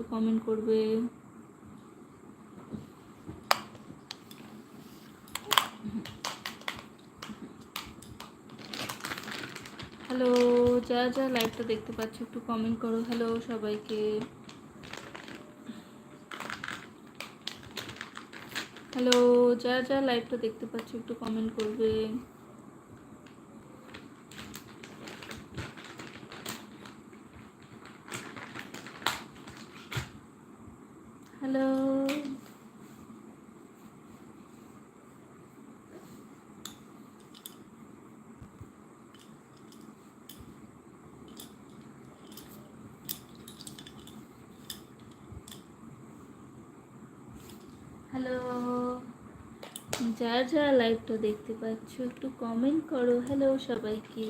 একটু কমেন্ট করবে। হ্যালো, যা যা লাইভটা দেখতে পাচ্ছ একটু কমেন্ট করো। হ্যালো সবাইকে, হ্যালো, যা যা লাইভটা দেখতে পাচ্ছ একটু কমেন্ট করবে। হ্যালো, হ্যালো, যা যা লাইভটা দেখতে পাচ্ছ একটু কমেন্ট করো। হ্যালো সবাইকে।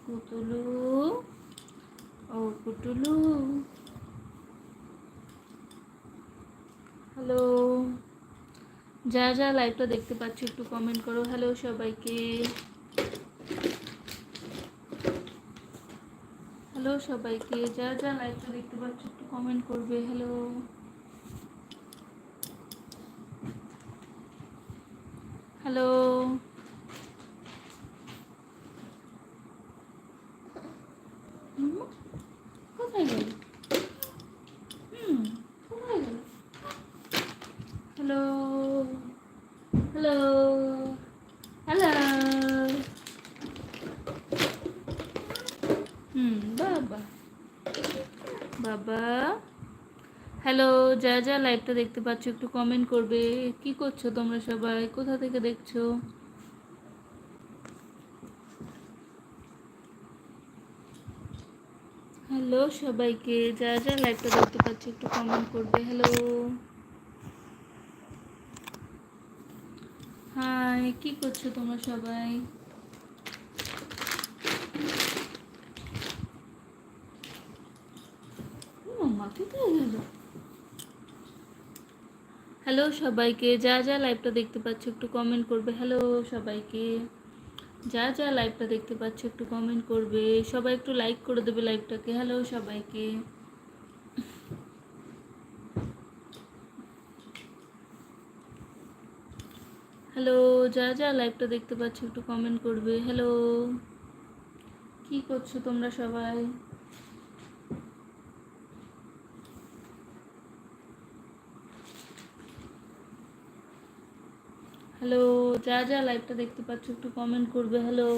কুটুলু, ও কুটুলু, হ্যালো, যা যা লাইভটা দেখতে পাচ্ছ একটু কমেন্ট করো। হ্যালো সবাইকে, হ্যালো সবাইকে, যা যা লাইভটা দেখতে পাচ্ছ একটু কমেন্ট করবে। হ্যালো, হ্যালো, কোথায় গেল? কোথায় গেল? হ্যালো, হ্যালো, হ্যালো, বাবা বাবা, হ্যালো, যা যা লাইভটা দেখতে পাচ্ছ একটু কমেন্ট করবে। কি করছো তোমরা সবাই? কোথা থেকে দেখছো? হ্যালো সবাইকে, যা যা লাইভটা দেখতে পাচ্ছ একটু কমেন্ট করবে। হ্যালো, হাই, কি করছো তোমরা সবাই? মাম্মা কোথায় গেল? হ্যালো সবাইকে, যা যা লাইভটা দেখতে পাচ্ছ একটু কমেন্ট করবে। হ্যালো সবাইকে, যা যা লাইভটা দেখতে পাচ্ছ একটু কমেন্ট করবে। সবাই একটু লাইক করে দেবে লাইভটাকে। হ্যালো সবাইকে, হ্যালো, যা যা লাইভটা দেখতে পাচ্ছ একটু কমেন্ট করবে। হ্যালো, কি করছো তোমরা সবাই? হ্যালো, যা যা লাইভটা দেখতে পাচ্ছ একটু কমেন্ট করবে। হ্যালো,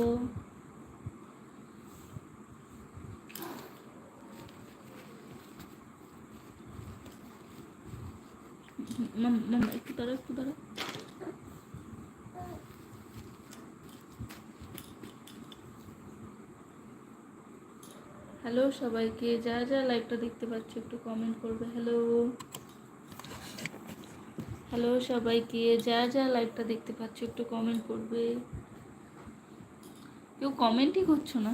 মাম্মা একটু দাঁড়াও, একটু দাঁড়াও। হ্যালো সবাইকে, যা যা লাইভটা দেখতে পাচ্ছ একটু কমেন্ট করবে। হ্যালো, হ্যালো সবাইকে, যা যা লাইভটা দেখতে পাচ্ছ একটু কমেন্ট করবে। কেউ কমেন্টই করছো না?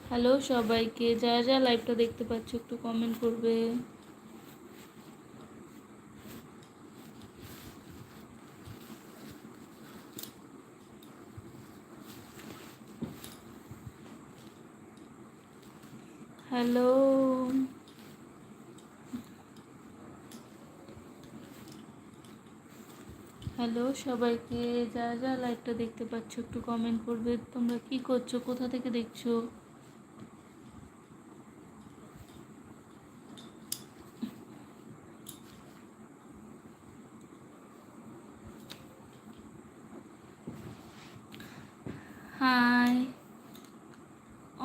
হ্যালো সবাইকে, যা যা লাইভটা দেখতে পাচ্ছ একটু কমেন্ট করবে। হ্যালো, হ্যালো সবাইকে, যা যা লাইভটা দেখতে পাচ্ছ একটু কমেন্ট করবে। তোমরা কি করছো? কোথা থেকে দেখছো? হাই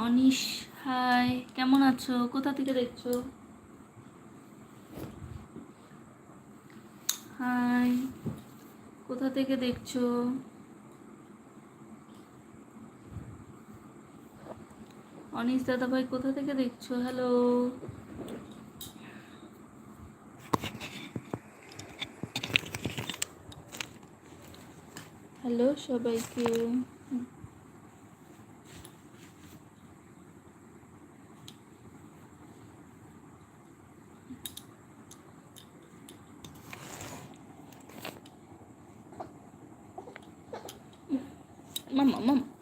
অনিশ, হাই, কেমন আছো? কোথা থেকে দেখছো? হাই, কোথা থেকে দেখছো? অনিশ দাদা ভাই, কোথা থেকে দেখছো? হ্যালো, হ্যালো সবাইকে, মাম্মা মাম্মা